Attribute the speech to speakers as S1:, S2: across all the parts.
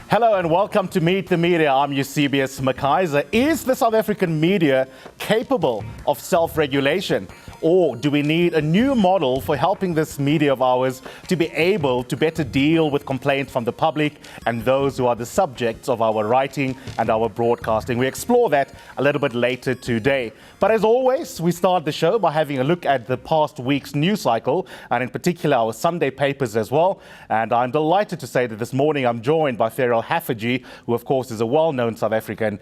S1: Hello and welcome to Meet the Media. I'm Eusebius McKaiser. Is the South African media capable of self-regulation? Or do we need a new model for helping this media of ours to be able to better deal with complaints from the public and those who are the subjects of our writing and our broadcasting? We explore that a little bit later today. But as always, we start the show by having a look at the past week's news cycle, and in particular our Sunday papers as well. And I'm delighted to say that this morning I'm joined by Ferrell Haffergy, who of course is a well-known South African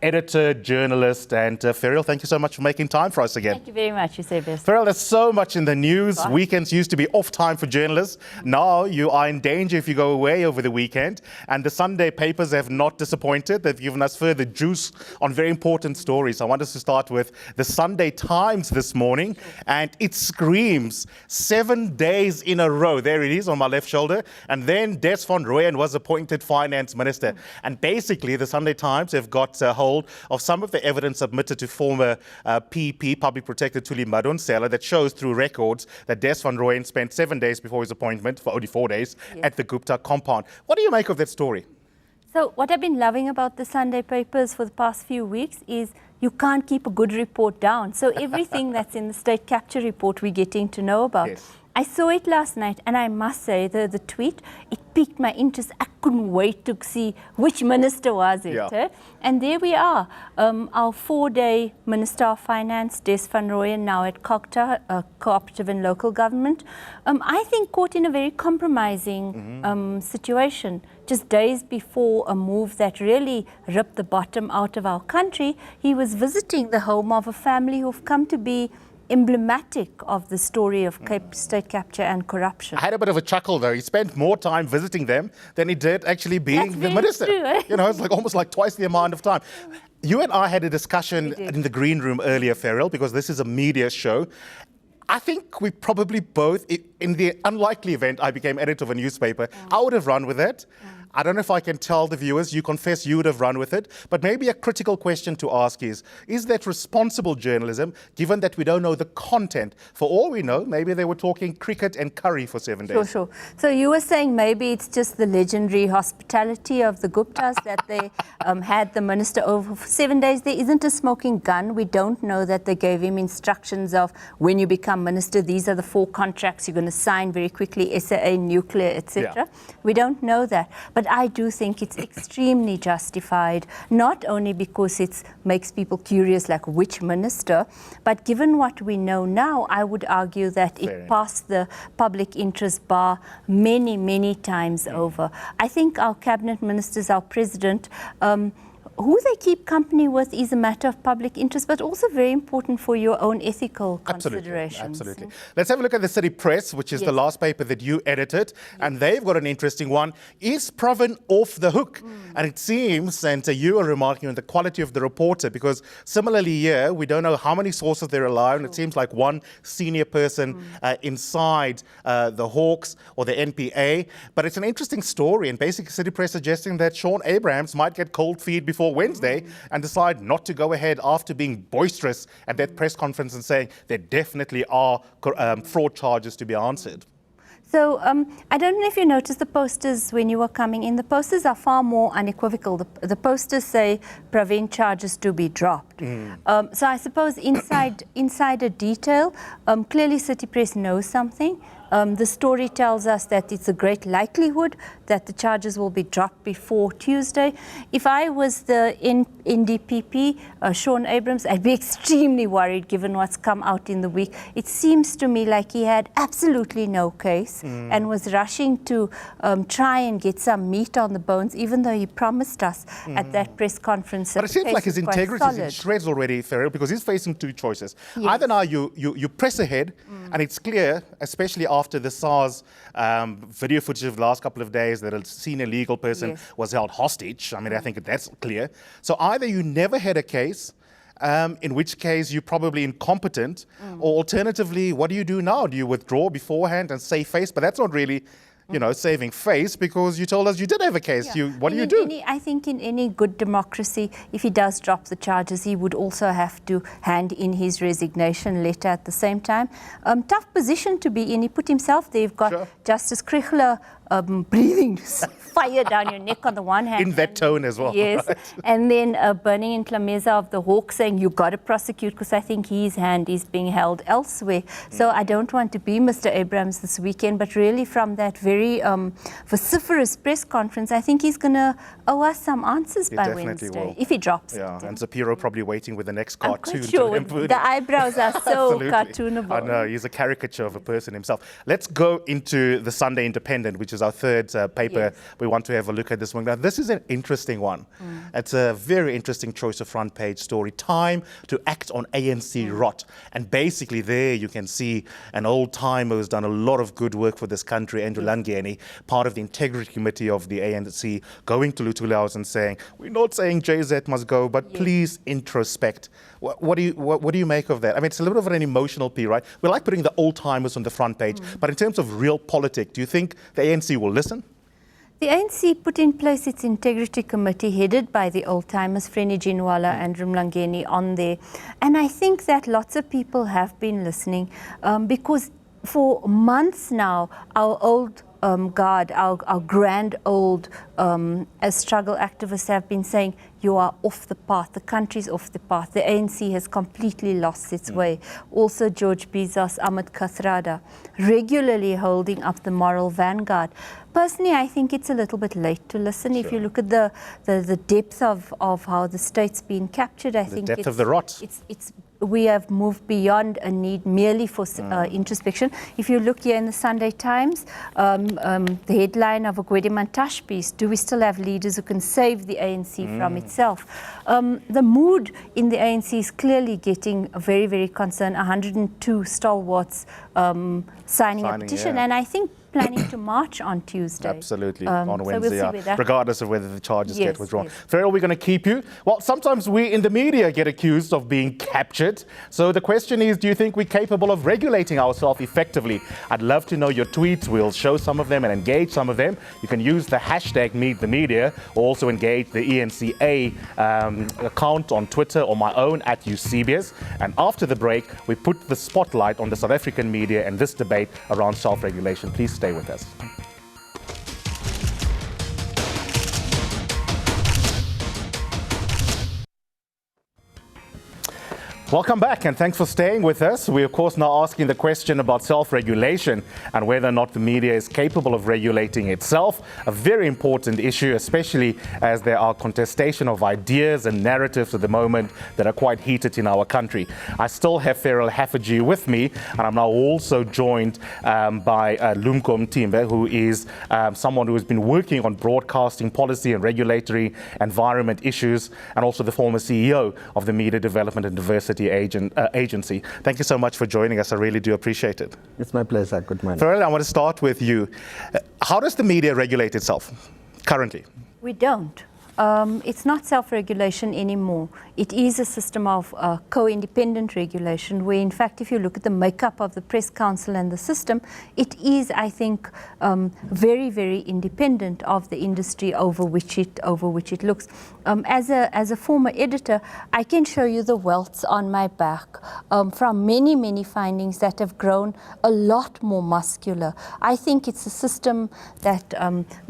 S1: editor, journalist. And Ferrell, thank you so much for making time for us again.
S2: Thank you very much, Eusebius.
S1: Ferrell, there's so much in the news.
S2: Right.
S1: Weekends used to be off time for journalists. Now you are in danger if you go away over the weekend. And the Sunday papers have not disappointed. They've given us further juice on very important stories. I want us to start with the Sunday Times this morning. And it screams 7 days in a row. There it is on my left shoulder. And then Des van Rooyen was appointed finance minister. And basically the Sunday Times have got a hold of some of the evidence submitted to former PP, Public Protector Thuli Madonsela, that shows through records that Des van Rooyen spent 7 days before his appointment, for only 4 days, at the Gupta compound. What do you make of that story?
S2: So what I've been loving about the Sunday papers for the past few weeks is you can't keep a good report down. So everything that's in the state capture report we're getting to know about.
S1: Yes.
S2: I saw it last night, and I must say the tweet, it piqued my interest. I couldn't wait to see which minister was it.
S1: Yeah.
S2: And there we are, our 4-day Minister of Finance, Des van Rooyen, now at COGTA, Cooperative and Local Government. I think caught in a very compromising situation. Just days before a move that really ripped the bottom out of our country, he was visiting the home of a family who've come to be emblematic of the story of state capture and corruption.
S1: I had a bit of a chuckle though. He spent more time visiting them than he did actually being
S2: That's
S1: the
S2: very
S1: minister.
S2: true, eh?
S1: You know, it's like almost like twice the amount of time. You and I had a discussion in the green room earlier, Ferrell, because this is a media show. I think we probably both, in the unlikely event I became editor of a newspaper, I would have run with it. I don't know if I can tell the viewers, you confess you would have run with it, but maybe a critical question to ask is that responsible journalism, given that we don't know the content? For all we know, maybe they were talking cricket and curry for 7 days.
S2: Sure. So you were saying maybe it's just the legendary hospitality of the Guptas that they had the minister over for 7 days. There isn't a smoking gun. We don't know that they gave him instructions of when you become minister, these are the 4 contracts you're going to sign very quickly, SAA, nuclear, etc.
S1: Yeah.
S2: We don't know that. But I do think it's extremely justified, not only because it makes people curious, like which minister, but given what we know now, I would argue that it passed the public interest bar many, many times over. I think our cabinet ministers, our president, who they keep company with is a matter of public interest, but also very important for your own ethical considerations.
S1: Absolutely. Let's have a look at the City Press, which is the last paper that you edited, and they've got an interesting one. Is Pravin off the hook? And it seems, and you are remarking on the quality of the reporter, because similarly here, we don't know how many sources they rely on. It seems like one senior person inside the Hawks or the NPA, but it's an interesting story, and basically City Press suggesting that Sean Abrahams might get cold feet before Wednesday and decide not to go ahead after being boisterous at that press conference and saying there definitely are fraud charges to be answered.
S2: So I don't know if you noticed the posters when you were coming in. The posters are far more unequivocal. The posters say Pravin charges to be dropped. So I suppose inside a detail, clearly City Press knows something. The story tells us that it's a great likelihood that the charges will be dropped before Tuesday. If I was the NDPP, Sean Abrahams, I'd be extremely worried given what's come out in the week. It seems to me like he had absolutely no case and was rushing to try and get some meat on the bones, even though he promised us at that press conference.
S1: But it seems like his integrity is in shreds already, Ferrell, because he's facing 2 choices.
S2: Yes.
S1: Either now you press ahead, and it's clear, especially after the SARS video footage of the last couple of days, that a senior legal person was held hostage. I mean, I think that's clear. So either you never had a case, in which case you're probably incompetent, or alternatively, what do you do now? Do you withdraw beforehand and save face? But that's not really you know, saving face, because you told us you did have a case.
S2: Yeah.
S1: What do you do?
S2: I think in any good democracy, if he does drop the charges, he would also have to hand in his resignation letter at the same time. Tough position to be in. He put himself there. You've got Justice Krigler breathing fire down your neck on the one hand.
S1: In that tone as well.
S2: Yes.
S1: Right?
S2: And then Burning in Tlameza of the Hawk saying, you've got to prosecute because I think his hand is being held elsewhere. So I don't want to be Mr. Abrams this weekend, but really from that very vociferous press conference, I think he's going to owe us some answers by Wednesday,
S1: will.
S2: if he drops it.
S1: And Zapiro probably waiting with the next cartoon.
S2: I'm quite sure. The eyebrows are so cartoonable.
S1: I know, he's a caricature of a person himself. Let's go into the Sunday Independent, which is our third paper. Yes. We want to have a look at this one. Now, this is an interesting one. It's a very interesting choice of front page story. Time to act on ANC rot. And basically there you can see an old timer who's done a lot of good work for this country, Andrew Langeni, part of the integrity committee of the ANC, going to Lutuli House and saying, we're not saying JZ must go, but please introspect. What do you make of that? I mean, it's a little bit of an emotional piece, right? We like putting the old timers on the front page, but in terms of real politics, do you think the ANC will listen?
S2: The ANC put in place its integrity committee headed by the old-timers, Freni Ginwala and Mlangeni on there. And I think that lots of people have been listening because for months now, our old guard, our grand old as struggle activists have been saying, you are off the path, the country's off the path, the ANC has completely lost its way. Also George Bizos, Ahmed Kathrada, regularly holding up the moral vanguard. Personally, I think it's a little bit late to listen. If you look at the depth of how the state's been captured, I think
S1: the depth of the rot.
S2: We have moved beyond a need merely for introspection. If you look here in the Sunday Times, the headline of a Gwede Mantashe piece, do we still have leaders who can save the ANC from itself? The mood in the ANC is clearly getting very, very concerned. 102 stalwarts signing a petition, and I think planning to march on Tuesday.
S1: Absolutely, on Wednesday,
S2: so we'll
S1: regardless of whether the charges get withdrawn. Farrell, we're going to keep you. Well, sometimes we in the media get accused of being captured. So the question is, do you think we're capable of regulating ourselves effectively? I'd love to know your tweets. We'll show some of them and engage some of them. You can use the hashtag #MeetTheMedia, or also engage the eNCA account on Twitter or my own @Eusebius. And after the break, we put the spotlight on the South African media and this debate around self-regulation. Please stay with us. Welcome back, and thanks for staying with us. We're, of course, now asking the question about self-regulation and whether or not the media is capable of regulating itself. A very important issue, especially as there are contestation of ideas and narratives at the moment that are quite heated in our country. I still have Farrell Haffajee with me, and I'm now also joined by Lumko Mtimbe, who is someone who has been working on broadcasting policy and regulatory environment issues, and also the former CEO of the Media Development and Diversity Agency. Thank you so much for joining us. I really do appreciate it.
S3: It's my pleasure. Good morning.
S1: Farrell, I want to start with you. How does the media regulate itself currently?
S2: We don't. It's not self-regulation anymore. It is a system of co-independent regulation where, in fact, if you look at the makeup of the Press Council and the system, it is, I think, very, very independent of the industry over which it looks. As a former editor, I can show you the welts on my back from many, many findings that have grown a lot more muscular. I think it's a system that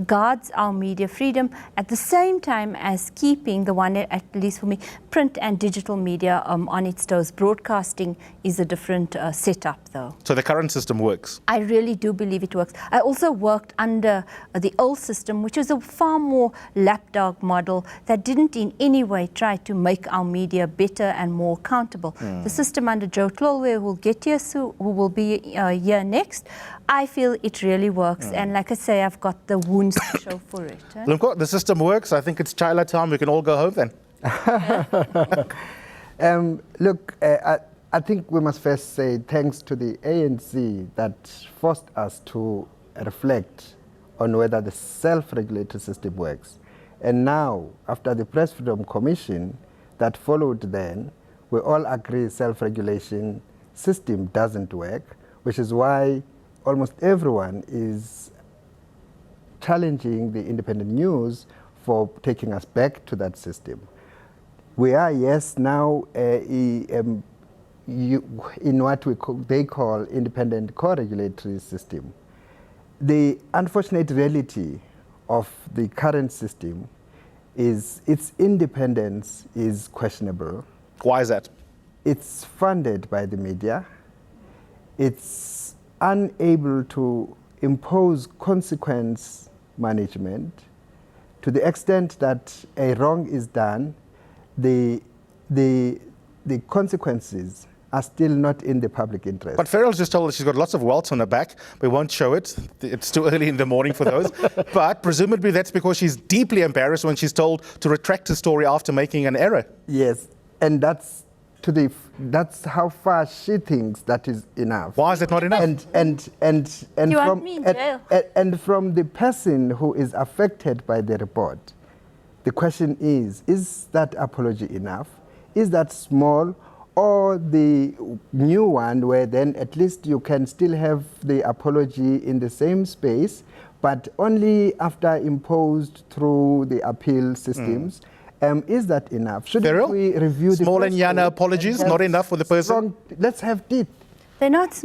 S2: guards our media freedom at the same time as keeping the one, at least for me, print and digital media on its toes. Broadcasting is a different setup, though.
S1: So the current system works?
S2: I really do believe it works. I also worked under the old system, which was a far more lapdog model that didn't in any way try to make our media better and more accountable. The system under Joe Tlolwe, who will get here soon, who will be here next, I feel it really works. And like I say, I've got the wounds to show for it.
S1: Lumko, the system works. I think it's Chila time. We can all go home then.
S3: Look, I think we must first say thanks to the ANC that forced us to reflect on whether the self-regulatory system works. And now, after the Press Freedom Commission that followed then, we all agree self-regulation system doesn't work, which is why almost everyone is challenging the independent news for taking us back to that system. We are, yes, now in what they call independent co-regulatory system. the unfortunate reality of the current system is its independence is questionable.
S1: Why is that?
S3: It's funded by the media. It's unable to impose consequence management to the extent that a wrong is done, the consequences are still not in the public interest.
S1: But Farrell's just told us she's got lots of welts on her back. We won't show it. It's too early in the morning for those. But presumably that's because she's deeply embarrassed when she's told to retract her story after making an error.
S3: Yes, and that's how far she thinks that is enough.
S1: Why is it not enough?
S3: And
S2: You want me in jail?
S3: and from the person who is affected by the report, the question is that apology enough? Is that small? Or the new one where then at least you can still have the apology in the same space, but only after imposed through the appeal systems. Is that enough? Shouldn't we review the
S1: small and yana apologies, not enough for the person?
S3: Let's have teeth.
S2: They're not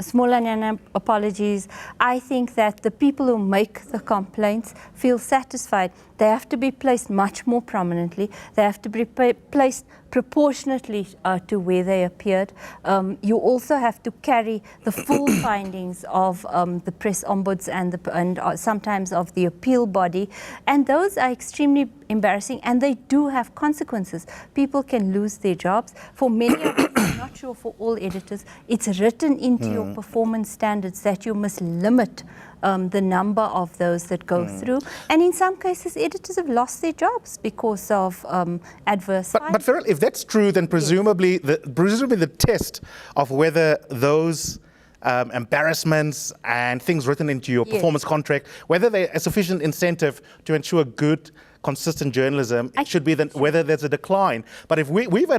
S2: small and apologies. I think that the people who make the complaints feel satisfied. They have to be placed much more prominently. They have to be placed proportionately to where they appeared. You also have to carry the full findings of the press ombuds and sometimes of the appeal body. And those are extremely embarrassing, and they do have consequences. People can lose their jobs. For many of us, I'm not sure for all editors, it's written into your performance standards that you must limit the number of those that go through. And in some cases, editors have lost their jobs because of adverse findings.
S1: But Farrell, if that's true, then presumably the test of whether those embarrassments and things written into your performance contract, whether they're a sufficient incentive to ensure good, consistent journalism, it should be whether there's a decline. But if we've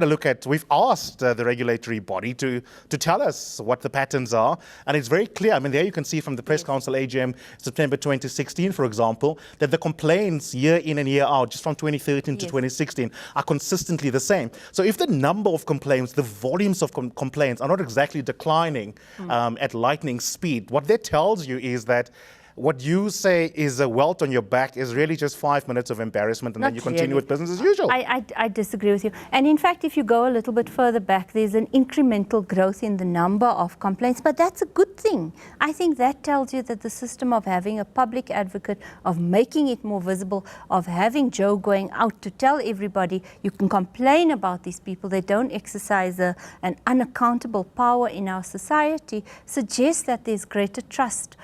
S1: asked the regulatory body to tell us what the patterns are, and it's very clear. I mean, there you can see from the Press Council AGM, September 2016, for example, that the complaints year in and year out, just from 2013 to 2016, are consistently the same. So if the number of complaints, the volumes of complaints are not exactly declining at lightning speed, what that tells you is that what you say is a welt on your back is really just 5 minutes of embarrassment, and then you continue with business as usual.
S2: I disagree with you. And in fact, if you go a little bit further back, there's an incremental growth in the number of complaints, but that's a good thing. I think that tells you that the system of having a public advocate, of making it more visible, of having Joe going out to tell everybody you can complain about these people, they don't exercise an unaccountable power in our society, suggests that there's greater trust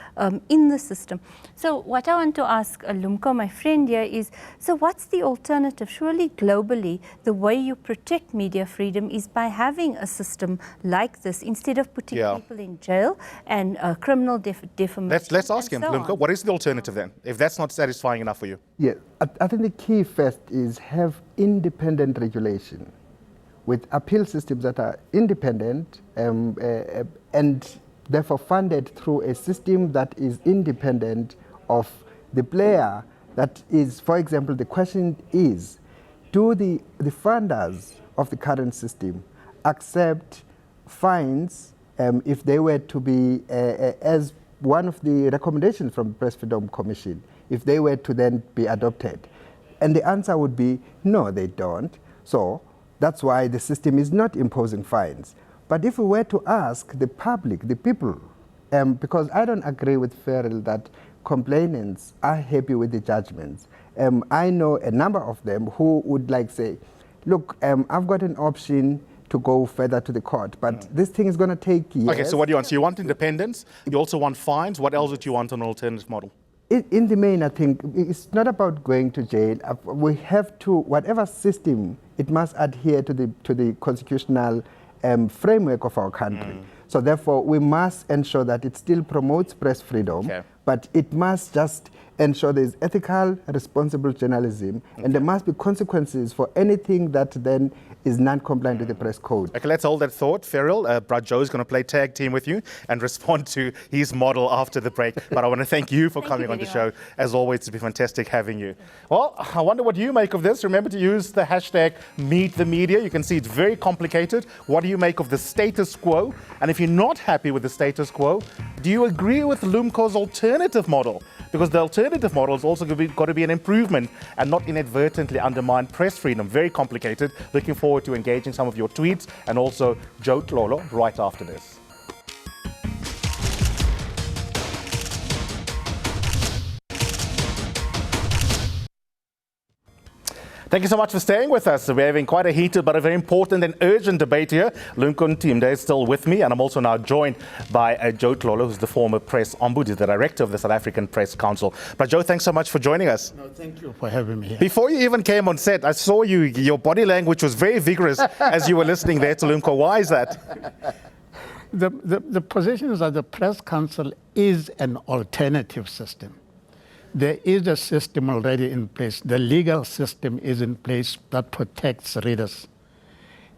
S2: in the system. So what I want to ask Lumko, my friend here, is, so what's the alternative? Surely globally, the way you protect media freedom is by having a system like this, instead of putting people in jail and criminal defamation.
S1: Let's ask him, Lumko, what is the alternative then, if that's not satisfying enough for you?
S3: Yeah, I think the key first is have independent regulation with appeal systems that are independent and therefore funded through a system that is independent of the player. That is, for example, the question is, do the funders of the current system accept fines if they were to be, as one of the recommendations from the Press Freedom Commission, if they were to then be adopted? And the answer would be, no, they don't. So that's why the system is not imposing fines. But if we were to ask the public, the people, because I don't agree with Farrell that complainants are happy with the judgments. I know a number of them who would say, look, I've got an option to go further to the court, but this thing is going to take years.
S1: Okay, so what do you want? So you want independence, you also want fines. What else would you want on an alternative model?
S3: In the main, I think it's not about going to jail. We have to, whatever system, it must adhere to the constitutional framework of our country. So therefore, we must ensure that it still promotes press freedom, but it must just ensure there is ethical, responsible journalism, and there must be consequences for anything that then is non-compliant with the press code.
S1: Okay, let's hold that thought. Farrell, Brad Joe is going to play tag team with you and respond to his model after the break. But I want to thank you for coming on the show. As always, it's been fantastic having you. Well, I wonder what you make of this. Remember to use the hashtag #MeetTheMedia. You can see it's very complicated. What do you make of the status quo? And if you're not happy with the status quo, do you agree with Lumko's alternative model? Because the alternative model is also got to be an improvement and not inadvertently undermine press freedom. Very complicated. Looking forward to engaging some of your tweets and also Joe Tlolo right after this. Thank you so much for staying with us. We're having quite a heated but a very important and urgent debate here. Lumko Ntimde is still with me, and I'm also now joined by Joe Tlolo, who's the former press ombudsman, the director of the South African Press Council. But Joe, thanks so much for joining us.
S4: No, thank you for having me here.
S1: Before you even came on set, I saw your body language was very vigorous as you were listening there to Lumko. Why is that?
S4: The position is that the Press Council is an alternative system. There is a system already in place. The legal system is in place that protects readers.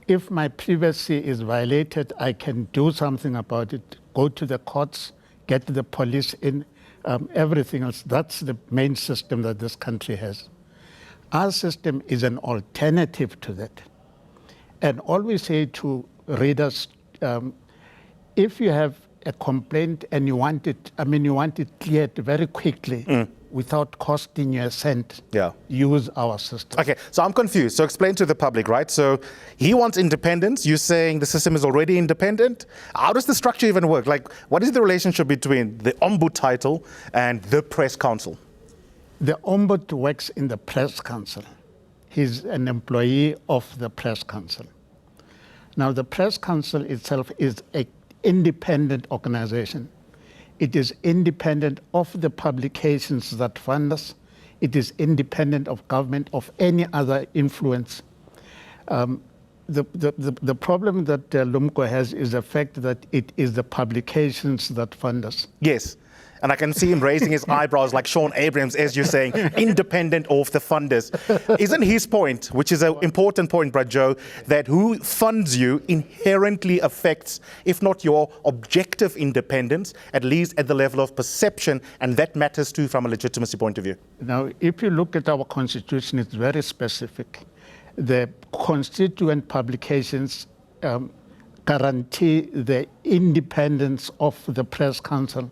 S4: If my privacy is violated, I can do something about it, go to the courts, get the police in, everything else. That's the main system that this country has. Our system is an alternative to that. And all we say to readers, if you have a complaint and you want it cleared very quickly, without costing you a cent, use our system.
S1: Okay, so I'm confused. So explain to the public, right? So he wants independence. You're saying the system is already independent. How does the structure even work? Like, what is the relationship between the Ombud title and the Press Council?
S4: The Ombud works in the Press Council. He's an employee of the Press Council. Now, the Press Council itself is an independent organization. It is independent of the publications that fund us. It is independent of government, of any other influence. The problem that Lumko has is the fact that it is the publications that fund us.
S1: Yes. And I can see him raising his eyebrows like Sean Abrams, as you're saying, independent of the funders. Isn't his point, which is an important point, Brad Joe, that who funds you inherently affects, if not your objective independence, at least at the level of perception, and that matters too from a legitimacy point of view?
S4: Now, if you look at our constitution, it's very specific. The constituent publications guarantee the independence of the Press Council,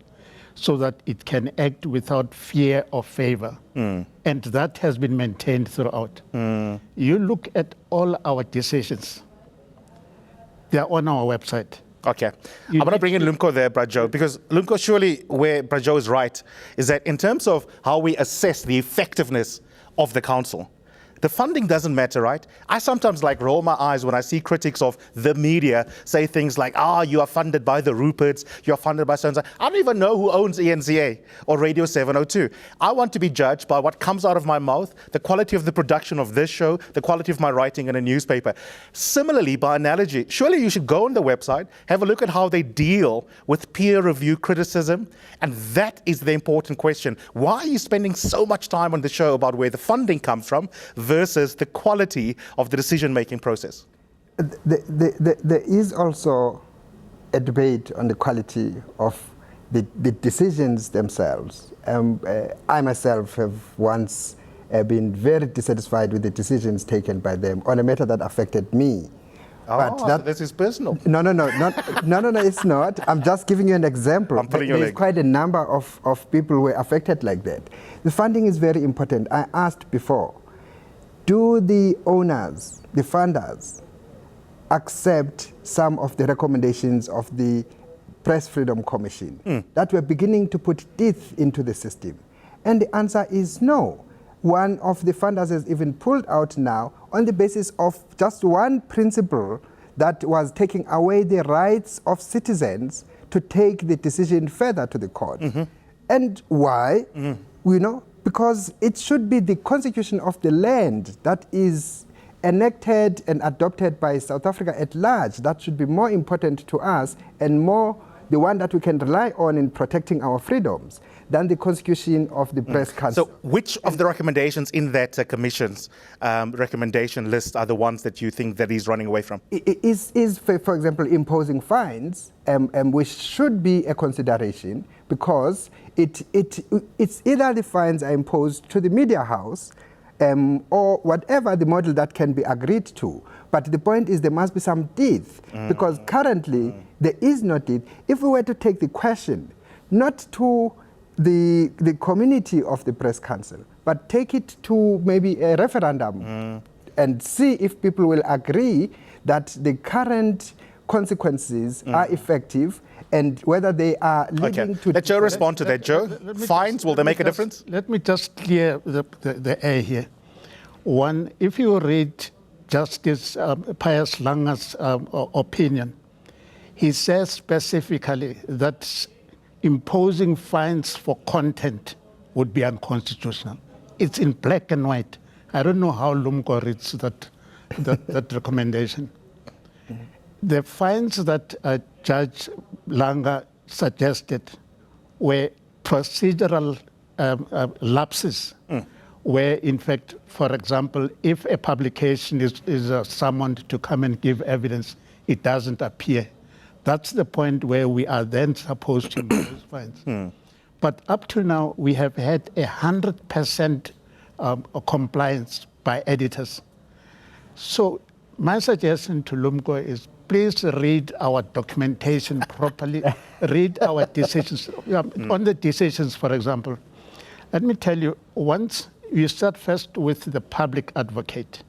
S4: so that it can act without fear or favor. And that has been maintained throughout. You look at all our decisions. They're on our website.
S1: Okay. I'm going to bring in Lumko there, Brad Joe, because Lumko, surely where Brad Joe is right, is that in terms of how we assess the effectiveness of the council, the funding doesn't matter, right? I sometimes roll my eyes when I see critics of the media say things like, you are funded by the Ruperts, you are funded by so-and-so. I don't even know who owns eNCA or Radio 702. I want to be judged by what comes out of my mouth, the quality of the production of this show, the quality of my writing in a newspaper. Similarly, by analogy, surely you should go on the website, have a look at how they deal with peer review criticism, and that is the important question. Why are you spending so much time on the show about where the funding comes from versus the quality of the decision-making process?
S3: There is also a debate on the quality of the decisions themselves. I myself have once been very dissatisfied with the decisions taken by them on a matter that affected me.
S1: But this is personal.
S3: No, it's not. I'm just giving you an example. There's quite a number of people who were affected like that. The funding is very important. I asked before, do the owners, the funders, accept some of the recommendations of the Press Freedom Commission that were beginning to put teeth into the system? And the answer is no. One of the funders has even pulled out now on the basis of just one principle that was taking away the rights of citizens to take the decision further to the court. And why? Because it should be the constitution of the land that is enacted and adopted by South Africa at large that should be more important to us and more the one that we can rely on in protecting our freedoms than the constitution of the Press Council.
S1: So which of the recommendations in that commission's recommendation list are the ones that you think that he's running away from?
S3: Is for example, imposing fines, which should be a consideration because it's either the fines are imposed to the media house or whatever the model that can be agreed to. But the point is there must be some teeth because currently there is no teeth. If we were to take the question not to the community of the Press Council, but take it to maybe a referendum and see if people will agree that the current consequences are effective and whether they are leading to...
S1: Let Joe respond to that. Joe, fines, will they make a difference?
S4: Let me just clear the air here. One, if you read Justice Pius Langa's opinion, he says specifically that imposing fines for content would be unconstitutional. It's in black and white. I don't know how Lumko reads that recommendation. The fines that Judge Langa suggested were procedural lapses, where in fact, for example, if a publication is summoned to come and give evidence, it doesn't appear. That's the point where we are then supposed to impose fines. But up to now, we have had 100% compliance by editors. So my suggestion to Lumko is please read our documentation properly, read our decisions. On the decisions, for example, let me tell you, once you start first with the public advocate.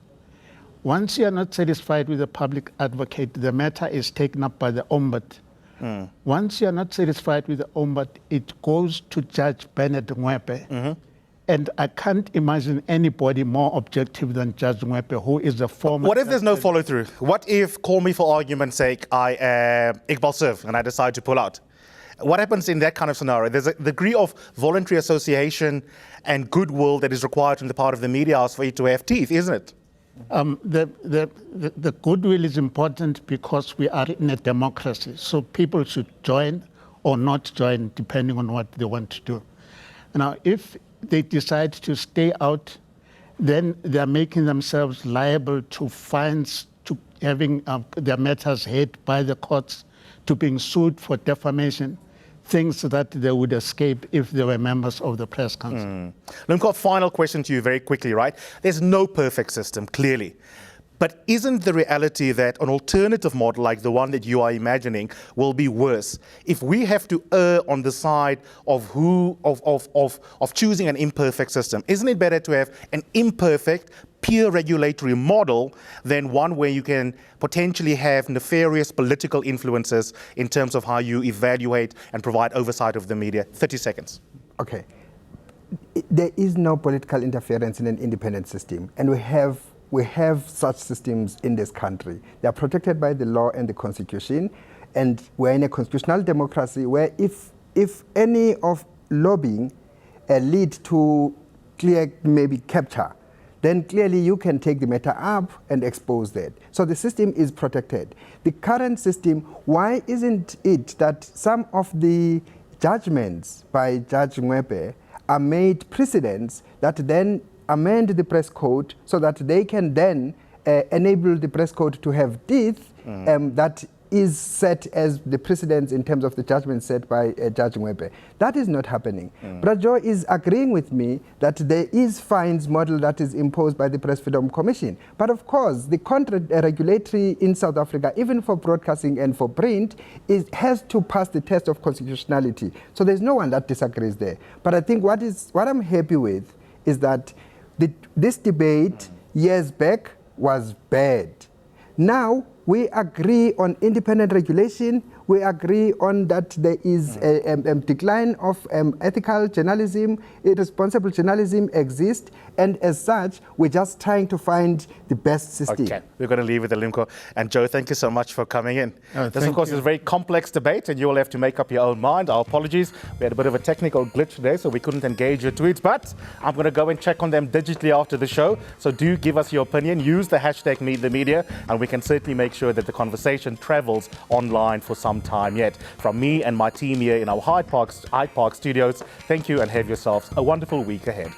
S4: Once you are not satisfied with the public advocate, the matter is taken up by the Ombud. Once you are not satisfied with the Ombud, it goes to Judge Bernard Ngwepe. And I can't imagine anybody more objective than Judge Ngwepe, who is a former...
S1: What if there's no follow-through? What if, call me for argument's sake, I am Iqbal Surf and I decide to pull out? What happens in that kind of scenario? There's a degree of voluntary association and goodwill that is required on the part of the media house for it to have teeth, isn't it?
S4: The goodwill is important because we are in a democracy. So people should join or not join depending on what they want to do. Now, if they decide to stay out, then they're making themselves liable to fines, to having their matters heard by the courts, to being sued for defamation, things that they would escape if they were members of the Press Council.
S1: Lumko, final question to you very quickly, right? There's no perfect system, clearly. But isn't the reality that an alternative model like the one that you are imagining will be worse? If we have to err on the side of choosing an imperfect system, isn't it better to have an imperfect, peer regulatory model than one where you can potentially have nefarious political influences in terms of how you evaluate and provide oversight of the media? 30 seconds.
S3: Okay. There is no political interference in an independent system, and we have such systems in this country. They are protected by the law and the Constitution, and we're in a constitutional democracy where if any of lobbying lead to clear maybe capture, then clearly you can take the matter up and expose that. So the system is protected. The current system, why isn't it that some of the judgments by Judge Ngwepe are made precedents that then amend the press code so that they can then enable the press code to have teeth that is set as the precedents in terms of the judgment set by Judge Ngwepe. That is not happening. Brajo is agreeing with me that there is fines model that is imposed by the Press Freedom Commission. But of course, the contract regulatory in South Africa, even for broadcasting and for print, has to pass the test of constitutionality. So there's no one that disagrees there. But I think what I'm happy with is that this debate years back was bad. Now we agree on independent regulation. We agree on that there is a decline of ethical journalism, irresponsible journalism exists, and as such, we're just trying to find the best system.
S1: Okay, we're going to leave it at Lumko. And Joe, thank you so much for coming in. This, of course, is a very complex debate, and you will have to make up your own mind. Our apologies. We had a bit of a technical glitch today, so we couldn't engage your tweets, but I'm going to go and check on them digitally after the show. So do give us your opinion. Use the hashtag #MeetTheMedia, and we can certainly make sure that the conversation travels online for some time yet. From me and my team here in our Hyde Park studios, thank you and have yourselves a wonderful week ahead.